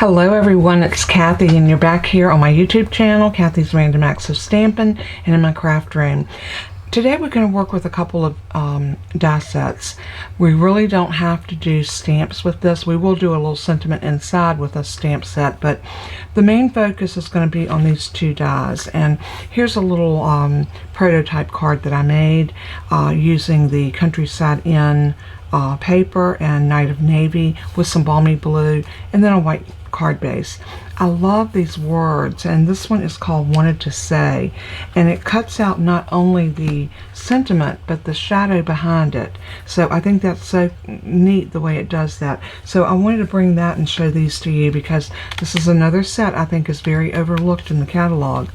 Hello everyone, it's Kathy and you're back here on my YouTube channel, Kathy's Random Acts of Stampin', and in my craft room. Today we're going to work with a couple of die sets. We really don't have to do stamps with this. We will do a little sentiment inside with a stamp set, but the main focus is going to be on these two dies. And here's a little prototype card that I made using the Countryside Inn paper and Night of Navy with some balmy blue and then a white card base. I love these words, and this one is called Wanted to Say, and it cuts out not only the sentiment but the shadow behind it. So I think that's so neat the way it does that. So I wanted to bring that and show these to you because this is another set I think is very overlooked in the catalog.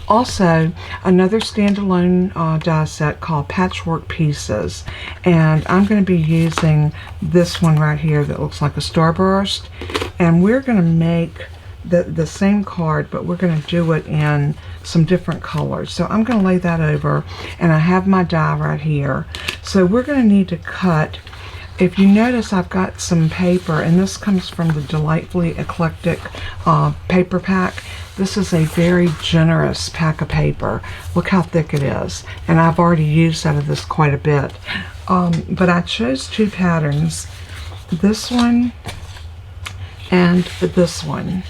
Also, another standalone die set called Patchwork Pieces, and I'm going to be using this one right here that looks like a starburst, and we're going to make the same card, but we're going to do it in some different colors. So I'm going to lay that over, and I have my die right here. So we're going to need to cut. If you notice, I've got some paper, and this comes from the Delightfully Eclectic paper pack. This is a very generous pack of paper. Look how thick it is, and I've already used out of this quite a bit. But I chose two patterns, this one and this one.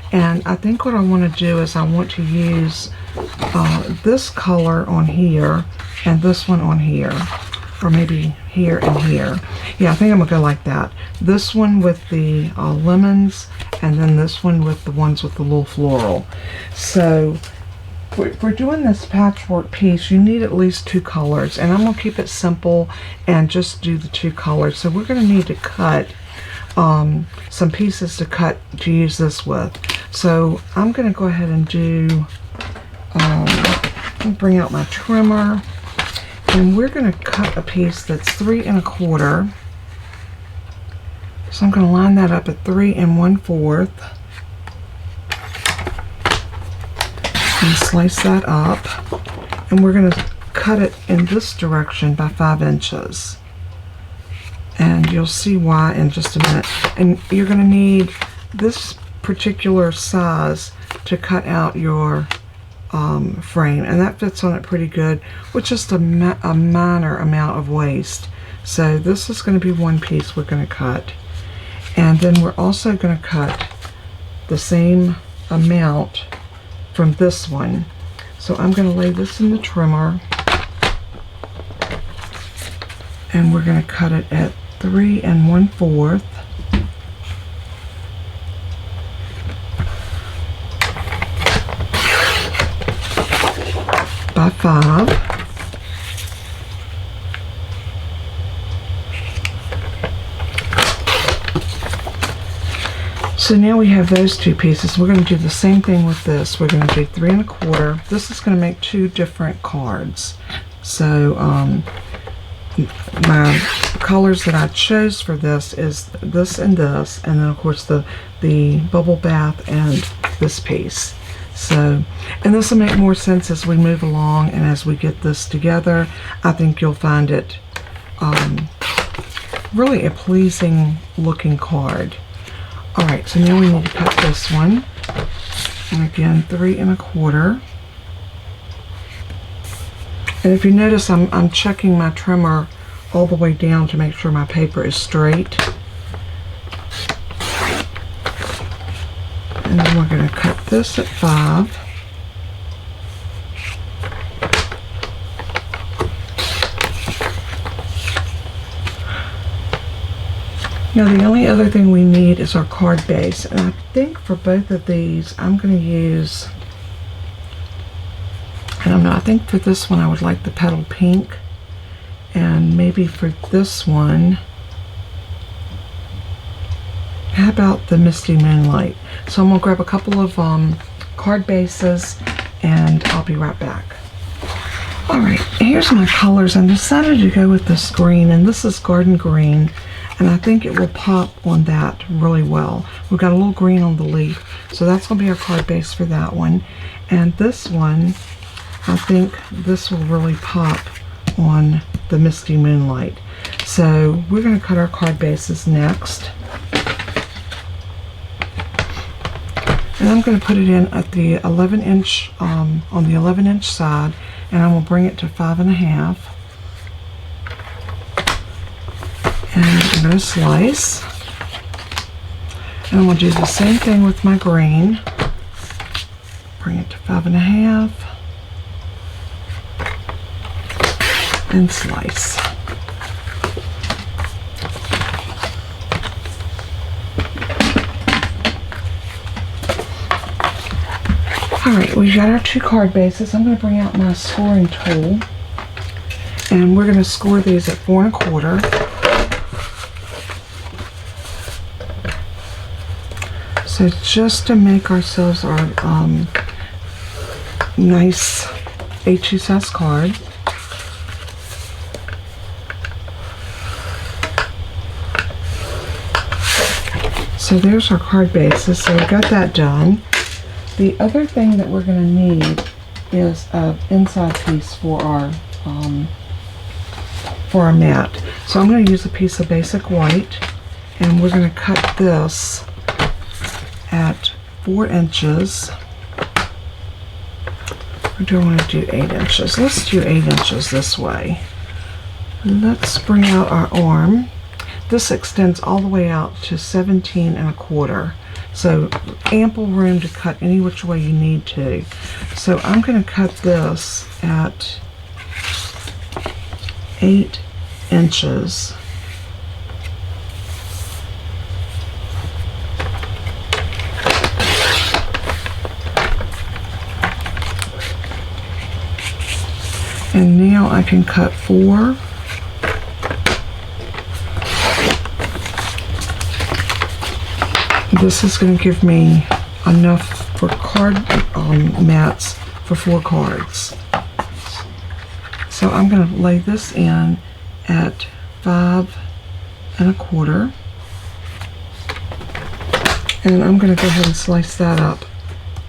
And I think what I want to do is I want to use this color on here and this one on here, or maybe here and here. Yeah, I think I'm gonna go like that. This one with the lemons, and then this one with the ones with the little floral. So if we're doing this patchwork piece, you need at least two colors, and I'm gonna keep it simple and just do the two colors. So we're gonna need to cut some pieces to use this with. So I'm going to go ahead and do, bring out my trimmer, and we're going to cut a piece that's 3 1/4. So I'm going to line that up at 3 1/4 and slice that up, and we're going to cut it in this direction by 5 inches. And you'll see why in just a minute. And you're going to need this particular size to cut out your frame, and that fits on it pretty good with just a minor amount of waste. So this is going to be one piece we're going to cut, and then we're also going to cut the same amount from this one. So I'm going to lay this in the trimmer, and we're going to cut it at 3 1/4 by 5. So now we have those two pieces. We're going to do the same thing with this. We're going to do 3 1/4. This is going to make two different cards. So my colors that I chose for this is this, and then of course the bubble bath and this piece. So, and this will make more sense as we move along and as we get this together. I think you'll find it really a pleasing looking card. Alright, so now we need to cut this one, and again 3 1/4. And if you notice, I'm checking my trimmer all the way down to make sure my paper is straight. And then we're going to cut this at 5. Now the only other thing we need is our card base, and I think for both of these I'm going to use, I don't know, I think for this one I would like the petal pink, and maybe for this one, how about the Misty Moonlight? So I'm going to grab a couple of card bases, and I'll be right back. Alright, here's my colors. I decided to go with this green, and this is Garden Green, and I think it will pop on that really well. We've got a little green on the leaf, so that's going to be our card base for that one. And this one, I think this will really pop on the Misty Moonlight. So we're going to cut our card bases next. And I'm going to put it in at the 11-inch, on the 11-inch side, and I'm going to bring it to 5.5. And I'm going to slice. And I'm going to do the same thing with my green. Bring it to 5.5. And slice. Alright, we've got our 2 card bases. I'm going to bring out my scoring tool, and we're going to score these at 4 1/4. So just to make ourselves our nice A2 size card. So there's our card bases. So we got that done. The other thing that we're going to need is an inside piece for our mat. So I'm going to use a piece of basic white, and we're going to cut this at 4 inches. Or do I want to do 8 inches? Let's do 8 inches this way. Let's bring out our arm. This extends all the way out to 17 1/4. So ample room to cut any which way you need to. So I'm going to cut this at 8 inches. And now I can cut 4. This is going to give me enough for card mats for 4 cards. So I'm going to lay this in at 5 1/4. And I'm going to go ahead and slice that up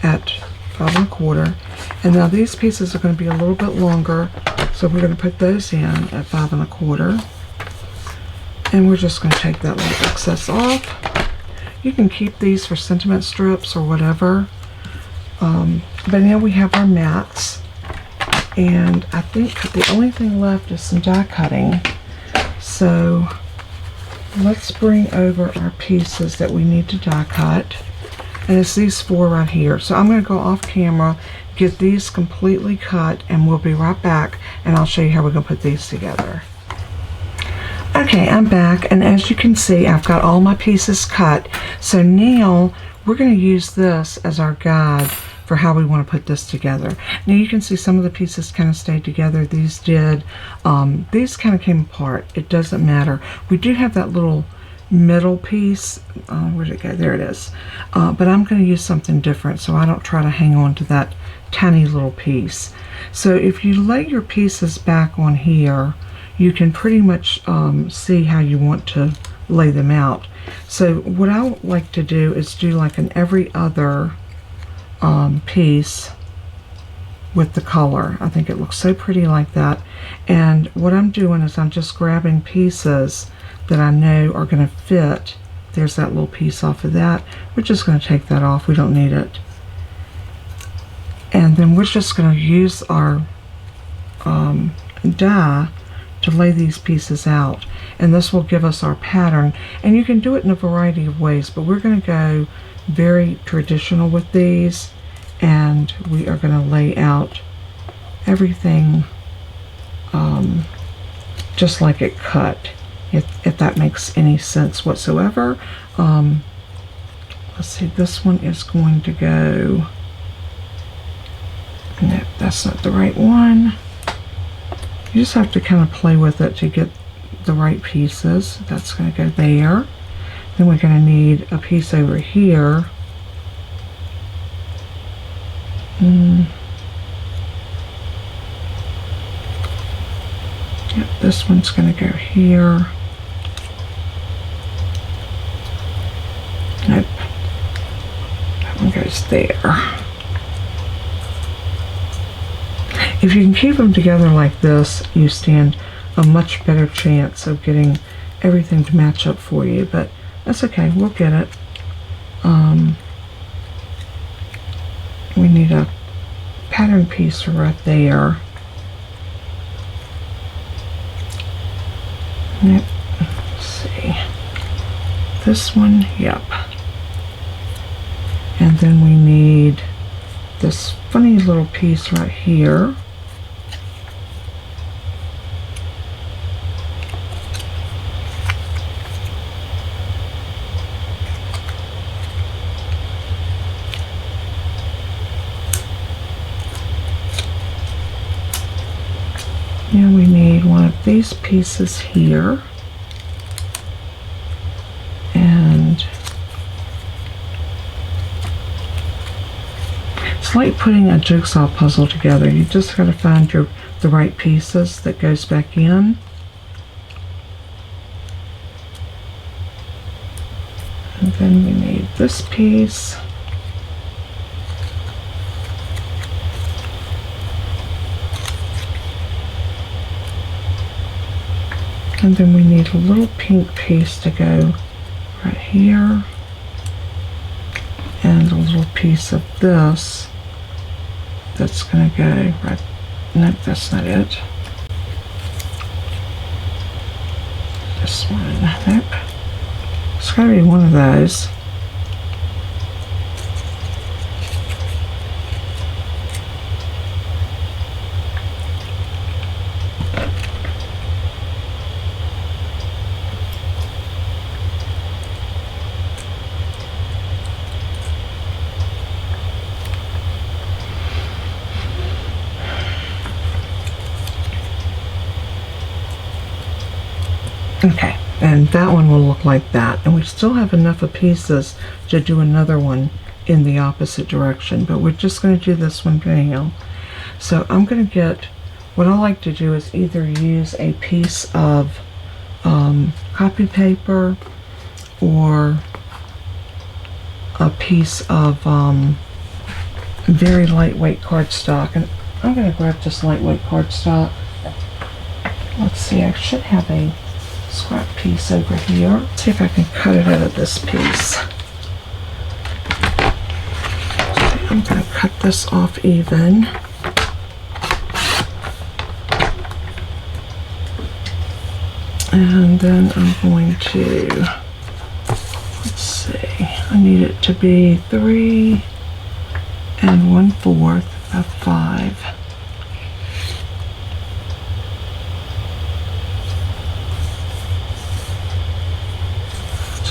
at 5 1/4. And now these pieces are going to be a little bit longer, so we're going to put those in at 5 1/4. And we're just going to take that little excess off. You can keep these for sentiment strips or whatever. But now we have our mats. And I think the only thing left is some die cutting. So let's bring over our pieces that we need to die cut. And it's these 4 right here. So I'm going to go off camera, get these completely cut, and we'll be right back, and I'll show you how we're going to put these together. Okay, I'm back, and as you can see, I've got all my pieces cut. So now we're going to use this as our guide for how we want to put this together. Now you can see some of the pieces kind of stayed together. These did. These kind of came apart. It doesn't matter. We do have that little middle piece. Where did it go? There it is. But I'm going to use something different so I don't try to hang on to that tiny little piece. So if you lay your pieces back on here, you can pretty much see how you want to lay them out. So what I like to do is do like an every other piece with the color. I think it looks so pretty like that. And what I'm doing is I'm just grabbing pieces that I know are going to fit. There's that little piece off of that. We're just going to take that off. We don't need it. And then we're just going to use our die to lay these pieces out, and this will give us our pattern. And you can do it in a variety of ways, but we're going to go very traditional with these, and we are going to lay out everything just like it cut, if that makes any sense whatsoever. Let's see, this one is going to go, no, that's not the right one. You just have to kind of play with it to get the right pieces. That's going to go there. Then we're going to need a piece over here. Yep, this one's going to go here. Nope. That one goes there. If you can keep them together like this, you stand a much better chance of getting everything to match up for you, but that's okay, we'll get it. pattern piece right there. Yep. Let's see. This one, yep. And then we need this funny little piece right here. And we need one of these pieces here. And it's like putting a jigsaw puzzle together. You just got to find the right pieces that goes back in. And then we need this piece. And then we need a little pink piece to go right here. And a little piece of this that's going to go right. Nope, that's not it. This one. Nope. It's got to be one of those. Okay, and that one will look like that. And we still have enough of pieces to do another one in the opposite direction, but we're just going to do this one now. So I'm going to get, what I like to do is either use a piece of copy paper or a piece of very lightweight cardstock. And I'm going to grab this lightweight cardstock. Let's see, I should have a scrap piece over here. Let's see if I can cut it out of this piece. I'm going to cut this off even. And then I'm going to, let's see, I need it to be 3 1/4 of 5.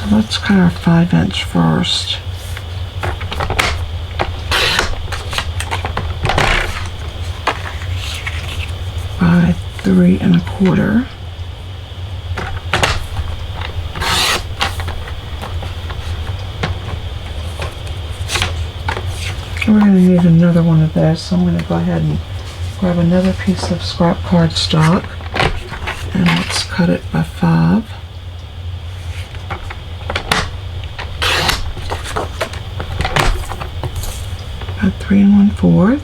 Let's cut our 5" first. By 3 1/4. We're going to need another one of those, so I'm going to go ahead and grab another piece of scrap cardstock, and let's cut it by 5. About 3 1/4.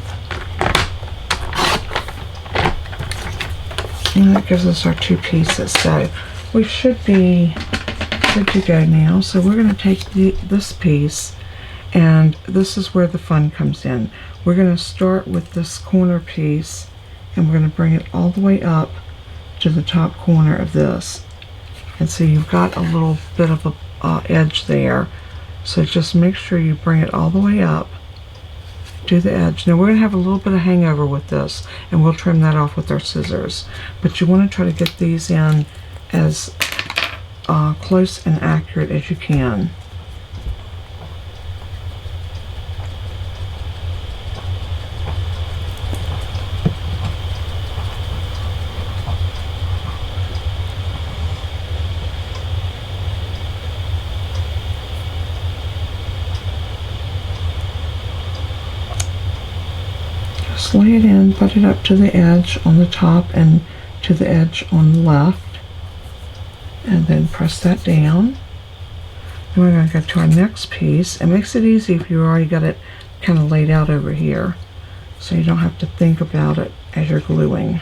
And that gives us our 2 pieces. So we should be good to go now. So we're going to take this piece, and this is where the fun comes in. We're going to start with this corner piece, and we're going to bring it all the way up to the top corner of this. And so you've got a little bit of a edge there. So just make sure you bring it all the way up to the edge. Now we're going to have a little bit of hangover with this, and we'll trim that off with our scissors. But you want to try to get these in as close and accurate as you can. Just lay it in, put it up to the edge on the top and to the edge on the left, and then press that down. And we're going to go to our next piece. It makes it easy if you already got it kind of laid out over here, so you don't have to think about it as you're gluing.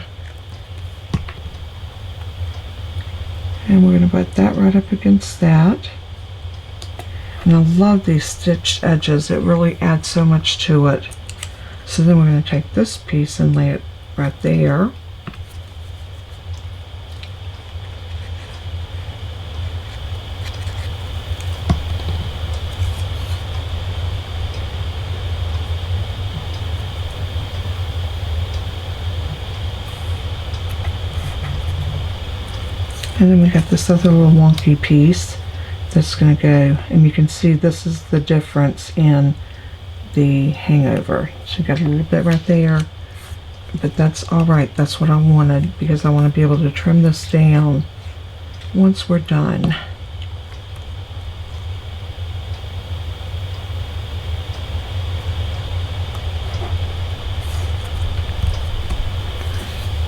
And we're going to put that right up against that. And I love these stitched edges. It really adds so much to it. So then we're going to take this piece and lay it right there. And then we got this other little wonky piece that's going to go, and you can see this is the difference in the hangover. So you got a little bit right there, but that's all right. That's what I wanted, because I want to be able to trim this down once we're done.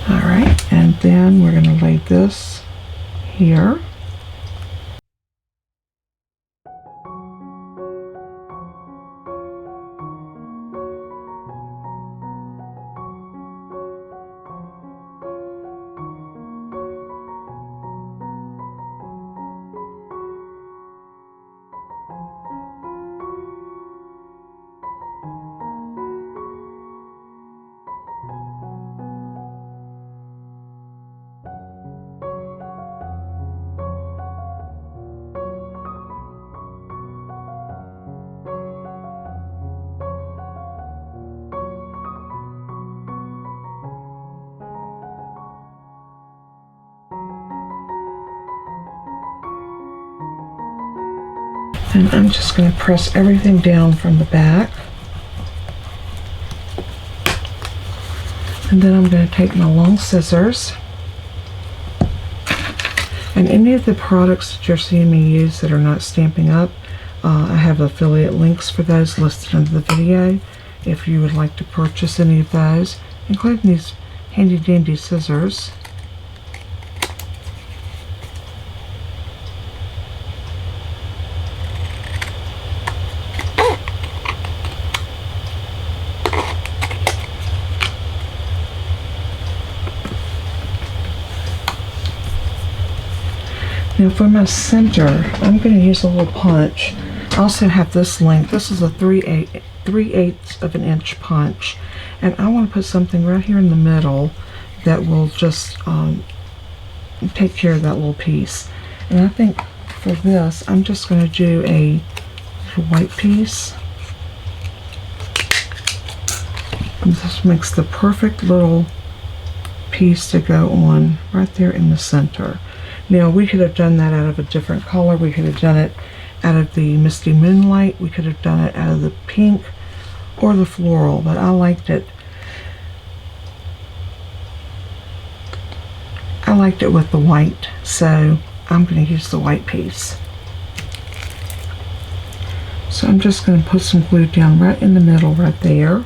All right, and then we're going to lay this here. And I'm just going to press everything down from the back. And then I'm going to take my long scissors. And any of the products that you're seeing me use that are not Stampin' Up, I have affiliate links for those listed under the video if you would like to purchase any of those, including these handy dandy scissors. Now for my center, I'm going to use a little punch. I also have this length. This is a 3/8 of an inch punch. And I want to put something right here in the middle that will just take care of that little piece. And I think for this, I'm just going to do a little white piece. And this makes the perfect little piece to go on right there in the center. Now we could have done that out of a different color. We could have done it out of the Misty Moonlight. We could have done it out of the pink or the floral, but I liked it. I liked it with the white, so I'm going to use the white piece. So I'm just going to put some glue down right in the middle right there.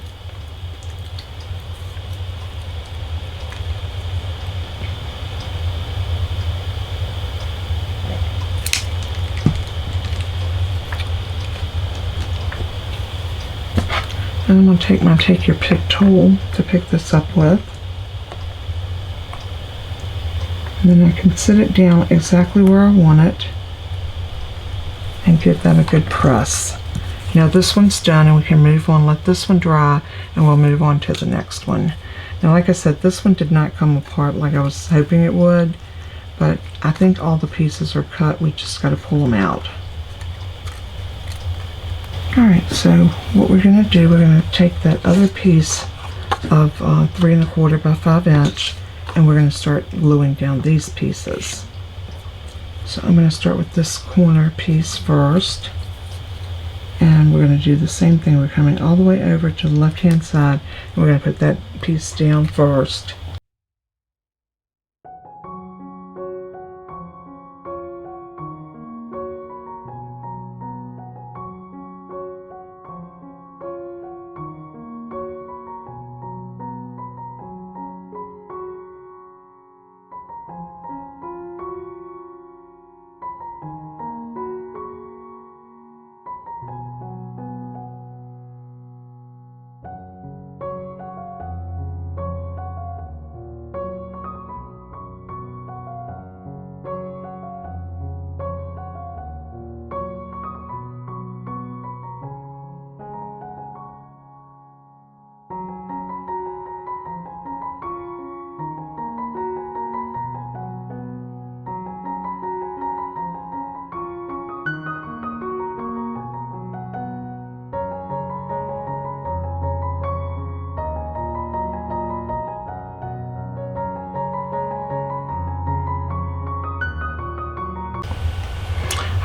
And I'm going to take my Take Your Pick tool to pick this up with. And then I can sit it down exactly where I want it and give that a good press. Now this one's done and we can move on, let this one dry, and we'll move on to the next one. Now like I said, this one did not come apart like I was hoping it would, but I think all the pieces are cut. We just got to pull them out. Alright, so what we're going to do, we're going to take that other piece of 3 1/4 by 5 inch, and we're going to start gluing down these pieces. So I'm going to start with this corner piece first, and we're going to do the same thing. We're coming all the way over to the left hand side, and we're going to put that piece down first.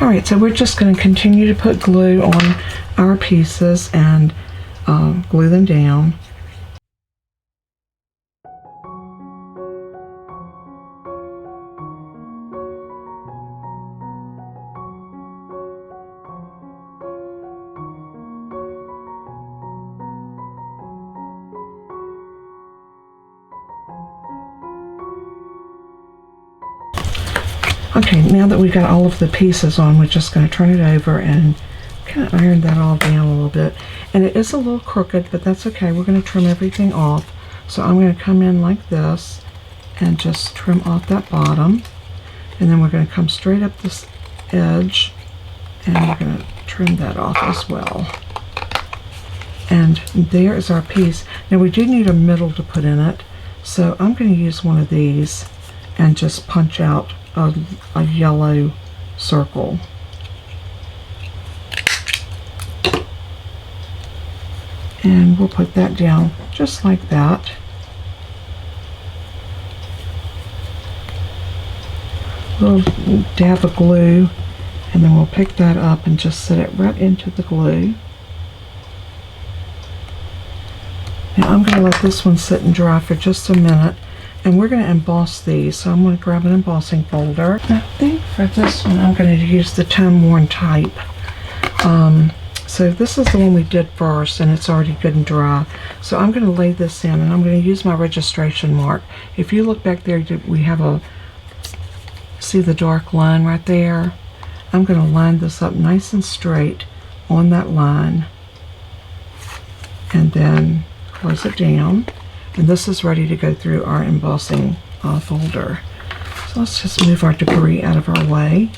Alright, so we're just going to continue to put glue on our pieces and glue them down. Okay, now that we've got all of the pieces on, we're just going to turn it over and kind of iron that all down a little bit. And it is a little crooked, but that's okay. We're going to trim everything off. So I'm going to come in like this and just trim off that bottom. And then we're going to come straight up this edge and we're going to trim that off as well. And there is our piece. Now we do need a middle to put in it. So I'm going to use one of these and just punch out a yellow circle. And we'll put that down just like that. A little dab of glue, and then we'll pick that up and just set it right into the glue. Now I'm going to let this one sit and dry for just a minute. And we're going to emboss these, so I'm going to grab an embossing folder. I think for this one I'm going to use the time-worn type. So this is the one we did first, and it's already good and dry. So I'm going to lay this in, and I'm going to use my registration mark. If you look back there, we have see the dark line right there? I'm going to line this up nice and straight on that line, and then close it down. And this is ready to go through our embossing folder. So let's just move our debris out of our way.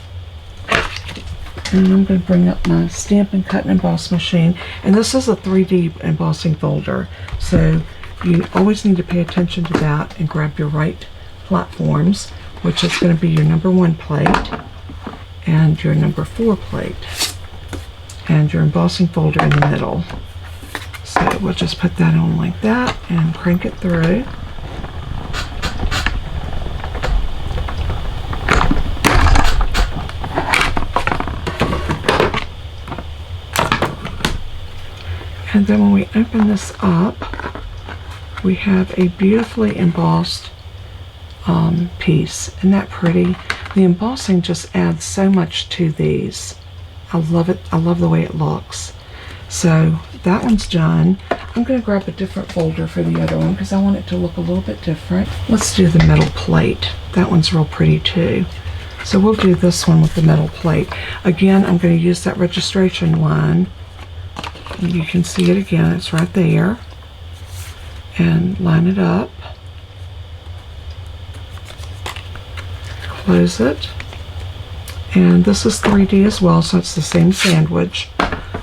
And I'm going to bring up my Stampin' Cut and Emboss machine. And this is a 3D embossing folder. So you always need to pay attention to that and grab your right platforms, which is going to be your number 1 plate and your number 4 plate. And your embossing folder in the middle. So we'll just put that on like that and crank it through. And then when we open this up, we have a beautifully embossed piece. Isn't that pretty? The embossing just adds so much to these. I love it. I love the way it looks. So that one's done. I'm going to grab a different folder for the other one because I want it to look a little bit different. Let's do the metal plate. That one's real pretty too. So we'll do this one with the metal plate. Again, I'm going to use that registration line. And you can see it again. It's right there. And line it up. Close it. And this is 3D as well, so it's the same sandwich.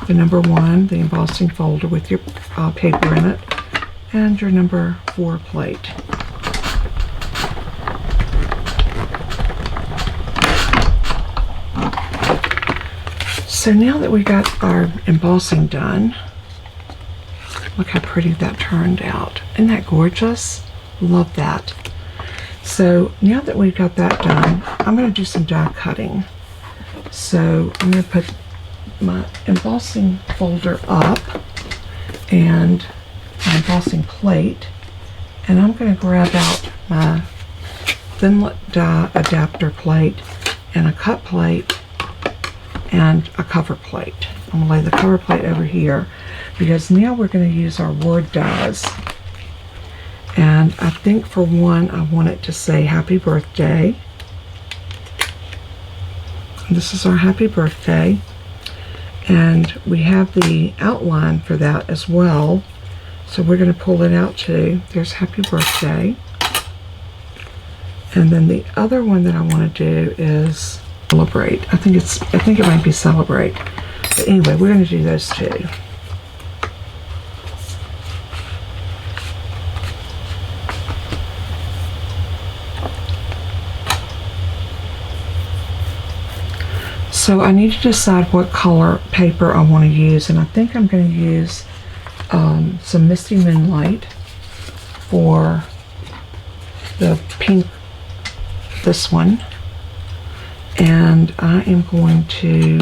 The number 1, the embossing folder with your paper in it, and your number 4 plate. So now that we got our embossing done, look how pretty that turned out. Isn't that gorgeous? Love that. So now that we've got that done, I'm going to do some die cutting. So I'm going to put my embossing folder up and my embossing plate, and I'm going to grab out my thinlet die adapter plate and a cut plate and a cover plate. I'm going to lay the cover plate over here because now we're going to use our word dies. And I think for one I want it to say happy birthday. This is our happy birthday. And we have the outline for that as well. So we're going to pull it out too. There's happy birthday. And then the other one that I want to do is celebrate. I think it might be celebrate. But anyway, we're going to do those two. So I need to decide what color paper I want to use, and I think I'm going to use some Misty Moonlight for the pink, this one, And I am going to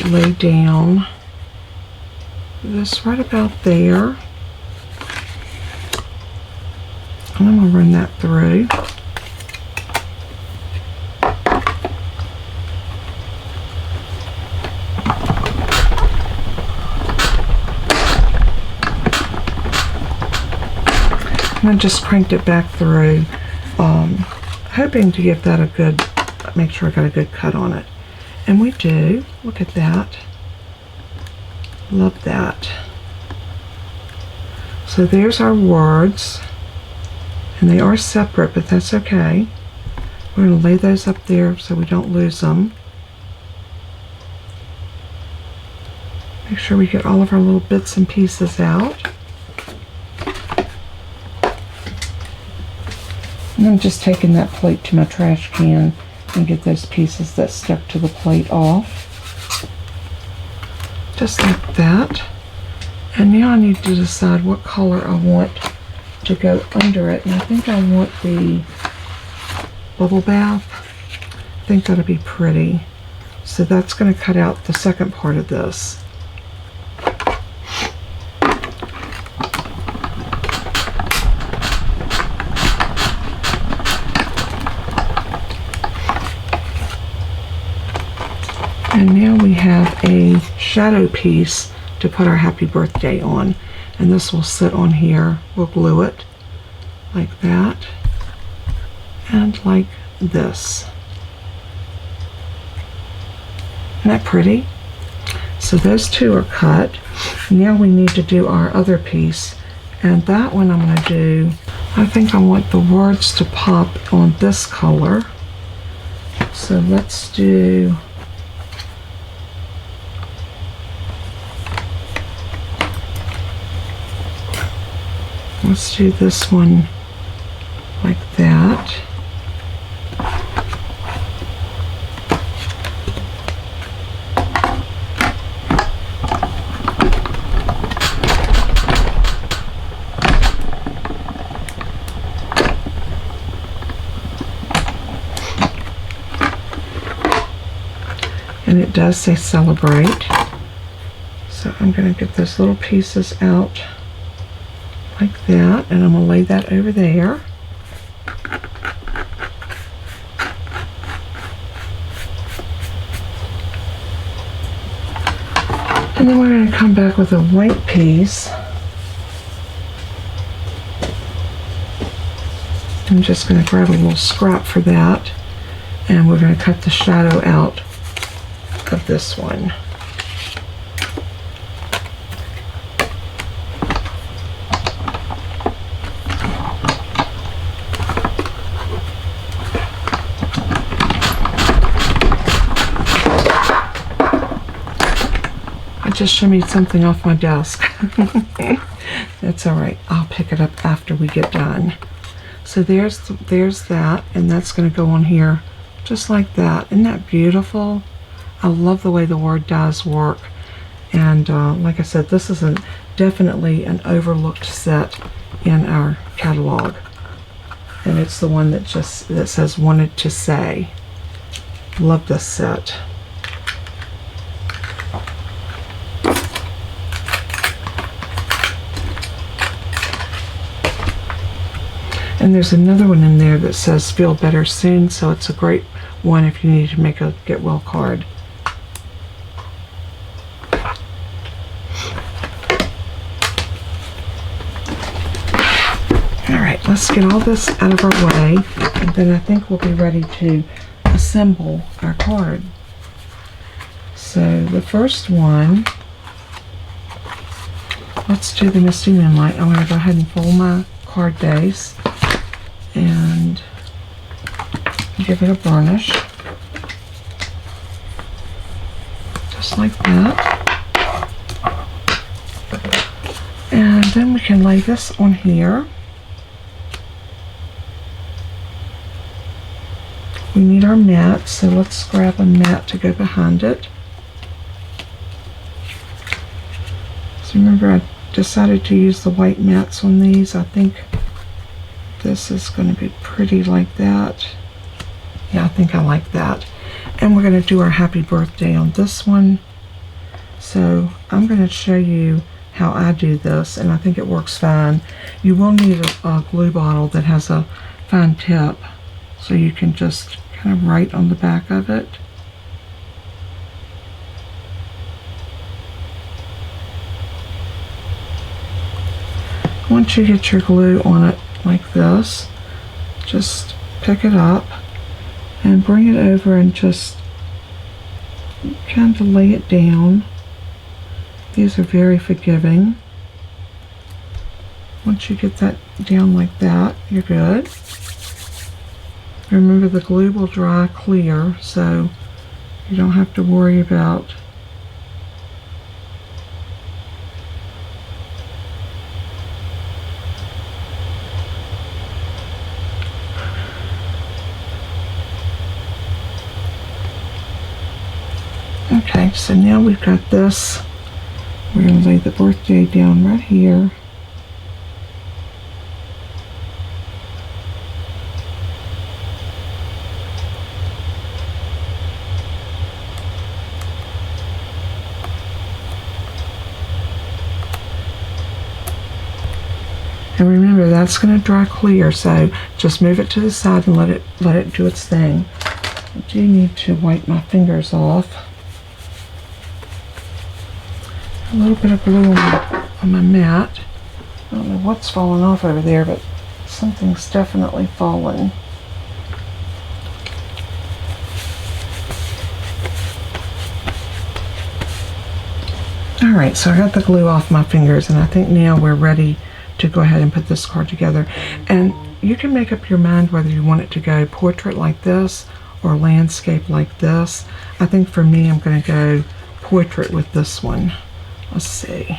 lay down this right about there. And I'm going to run that through. And I just cranked it back through, hoping to give that a good, make sure I got a good cut on it. And we do. Look at that. Love that. So there's our words. And they are separate, but that's okay. We're going to lay those up there so we don't lose them. Make sure we get all of our little bits and pieces out. And I'm just taking that plate to my trash can and get those pieces that stuck to the plate off. Just like that. And now I need to decide what color I want to go under it. And I think I want the bubble bath. I think that'll be pretty. So that's going to cut out the second part of this. And now we have a shadow piece to put our happy birthday on. And this will sit on here. We'll glue it like that and like this. Isn't that pretty? So those two are cut. Now we need to do our other piece. And that one I'm going to do, I think I want the words to pop on this color. So let's do... Let's do this one like that. And it does say celebrate. So I'm going to get those little pieces out like that, and I'm going to lay that over there. And then we're going to come back with a white piece. I'm just going to grab a little scrap for that, and we're going to cut the shadow out of this one. Just shimmied something off my desk. That's all right. I'll pick it up after we get done. So there's that, and that's going to go on here just like that. Isn't that beautiful? I love the way the word does work. And like I said, this is definitely an overlooked set in our catalog. And it's the one that says wanted to say. Love this set. And there's another one in there that says feel better soon, so it's a great one if you need to make a get well card. Alright, let's get all this out of our way, and then I think we'll be ready to assemble our card. So the first one, let's do the Misty Moonlight. I'm going to go ahead and fold my card base and give it a burnish, just like that. And then we can lay this on here. We need our mat, so let's grab a mat to go behind it. So remember, I decided to use the white mats on these. I think this is going to be pretty like that. Yeah, I think I like that. And we're going to do our happy birthday on this one. So I'm going to show you how I do this, and I think it works fine. You will need a glue bottle that has a fine tip, so you can just kind of write on the back of it. Once you get your glue on it like this, just pick it up and bring it over and just kind of lay it down. These are very forgiving. Once you get that down like that, you're good. Remember, the glue will dry clear, so you don't have to worry about Okay, so now we've got this. We're going to lay the birthday down right here. And remember, that's going to dry clear, so just move it to the side and let it do its thing. I do need to wipe my fingers off. A little bit of glue on my mat. I don't know what's falling off over there, but something's definitely fallen. Alright, so I got the glue off my fingers, and I think now we're ready to go ahead and put this card together. And you can make up your mind whether you want it to go portrait like this or landscape like this. I think for me, I'm going to go portrait with this one. Let's see.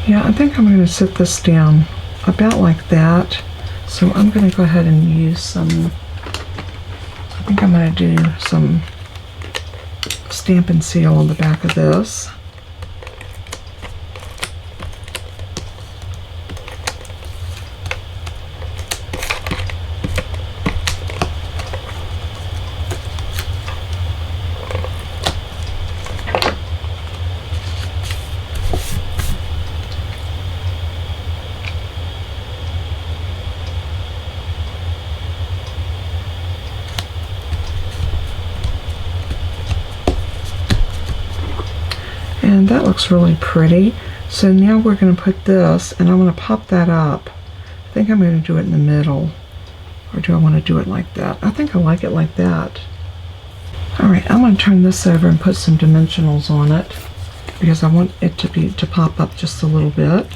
Yeah, I think I'm going to sit this down about like that. So I'm going to go ahead and use some, I think I'm going to do some Stampin' Seal on the back of this. And that looks really pretty. So now we're going to put this, and I'm going to pop that up. I think I'm going to do it in the middle. Or do I want to do it like that? I think I like it like that. Alright, I'm going to turn this over and put some dimensionals on it, because I want it to pop up just a little bit.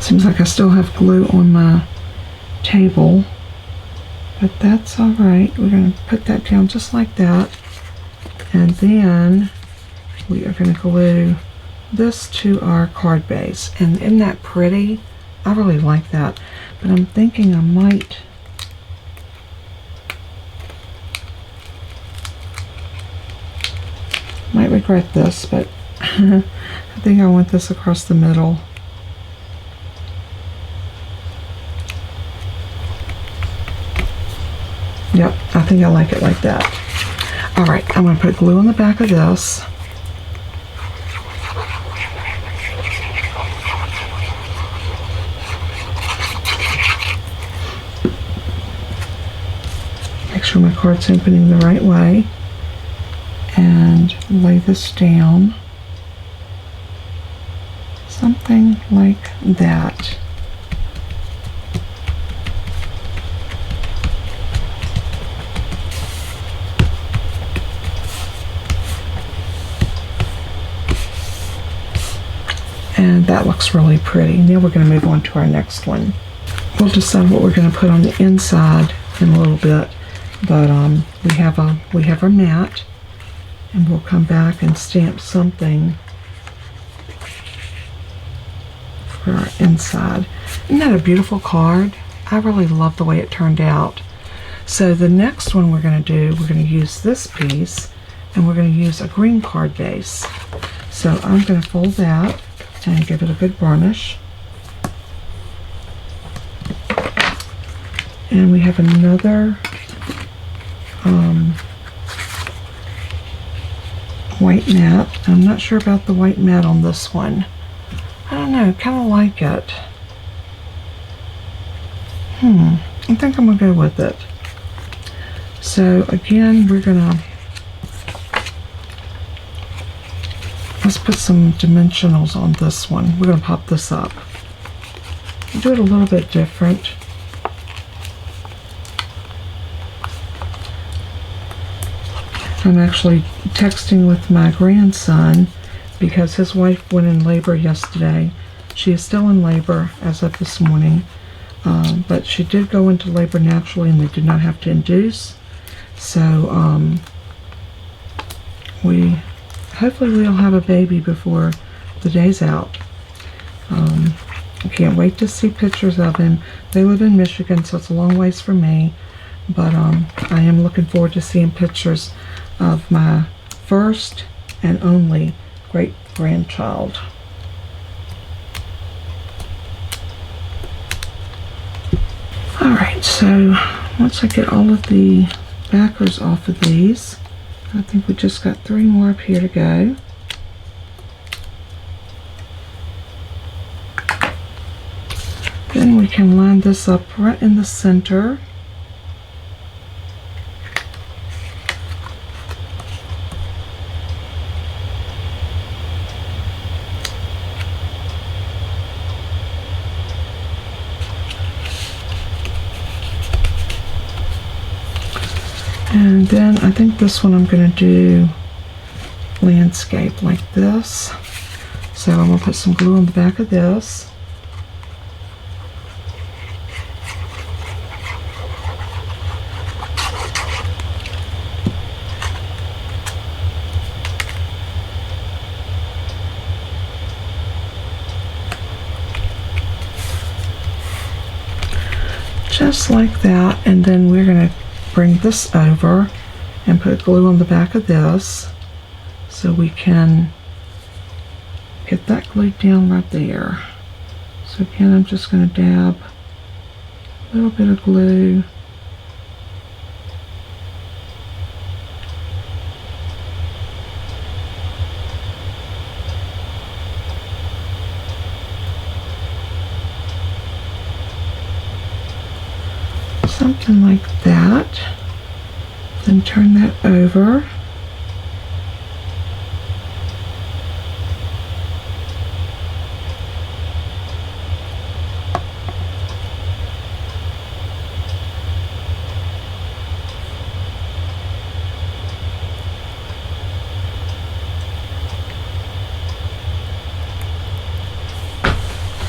Seems like I still have glue on my table, but that's all right. We're going to put that down just like that, and then we are going to glue this to our card base. And isn't that pretty? I really like that, but I'm thinking I might regret this, but I think I want this across the middle. Yep, I think I like it like that. All right, I'm going to put glue on the back of this. Make sure my card's opening the right way. And lay this down. Something like that. And that looks really pretty. Now we're going to move on to our next one. We'll decide what we're going to put on the inside in a little bit, but we have our mat, and we'll come back and stamp something for our inside. Isn't that a beautiful card? I really love the way it turned out. So the next one we're going to do, we're going to use this piece, and we're going to use a green card base. So I'm going to fold that and give it a good varnish. And we have another white mat. I'm not sure about the white mat on this one. I don't know, kind of like it. I think I'm going to go with it. So again, we're going to, let's put some dimensionals on this one. We're going to pop this up. Do it a little bit different. I'm actually texting with my grandson because his wife went in labor yesterday. She is still in labor as of this morning, but she did go into labor naturally and they did not have to induce. So hopefully we'll have a baby before the day's out. I can't wait to see pictures of him. They live in Michigan, so it's a long ways from me, but I am looking forward to seeing pictures of my first and only great-grandchild. Alright, so once I get all of the backers off of these, I think we just got 3 more up here to go. Then we can line this up right in the center. And then I think this one I'm going to do landscape like this. So I'm going to put some glue on the back of this. Just like that, and then we're going to bring this over and put glue on the back of this so we can get that glued down right there. So again, I'm just going to dab a little bit of glue. Something like that. Then turn that over.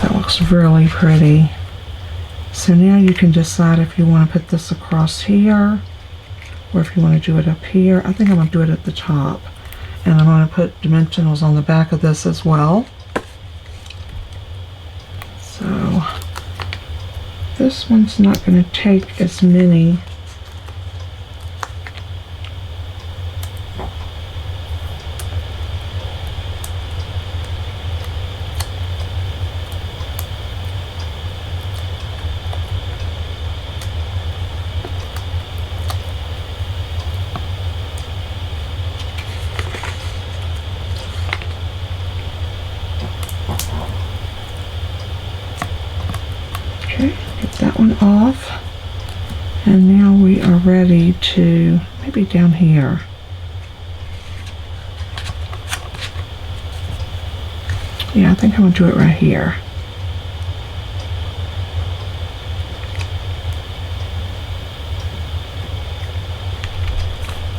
That looks really pretty. So now you can decide if you want to put this across here or if you want to do it up here. I think I'm going to do it at the top. And I'm going to put dimensionals on the back of this as well. So this one's not going to take as many. we are ready to, maybe down here. Yeah, I think I'm going to do it right here.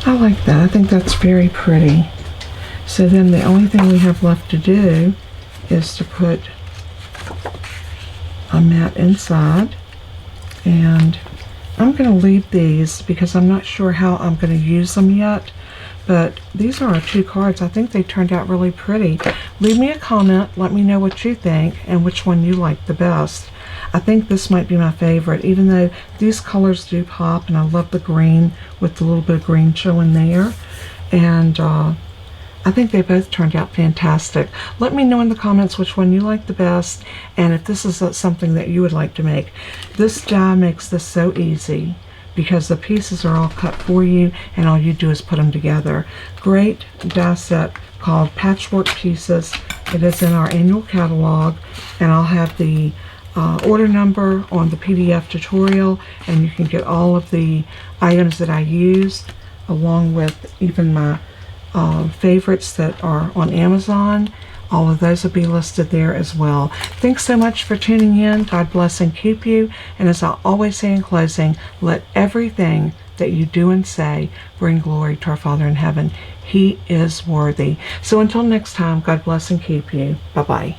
I like that. I think that's very pretty. So then the only thing we have left to do is to put a mat inside, and I'm going to leave these because I'm not sure how I'm going to use them yet, but these are our 2 cards. I think they turned out really pretty. Leave me a comment, let me know what you think and which one you like the best. I think this might be my favorite, even though these colors do pop, and I love the green with a little bit of green showing there, and I think they both turned out fantastic. Let me know in the comments which one you like the best, and if this is something that you would like to make. This die makes this so easy because the pieces are all cut for you and all you do is put them together. Great die set called Patchwork Pieces. It is in our annual catalog, and I'll have the order number on the PDF tutorial, and you can get all of the items that I used along with even my favorites that are on Amazon. All of those will be listed there as well. Thanks so much for tuning in. God bless and keep you. And as I always say in closing, let everything that you do and say bring glory to our Father in heaven. He is worthy. So until next time, God bless and keep you. Bye-bye.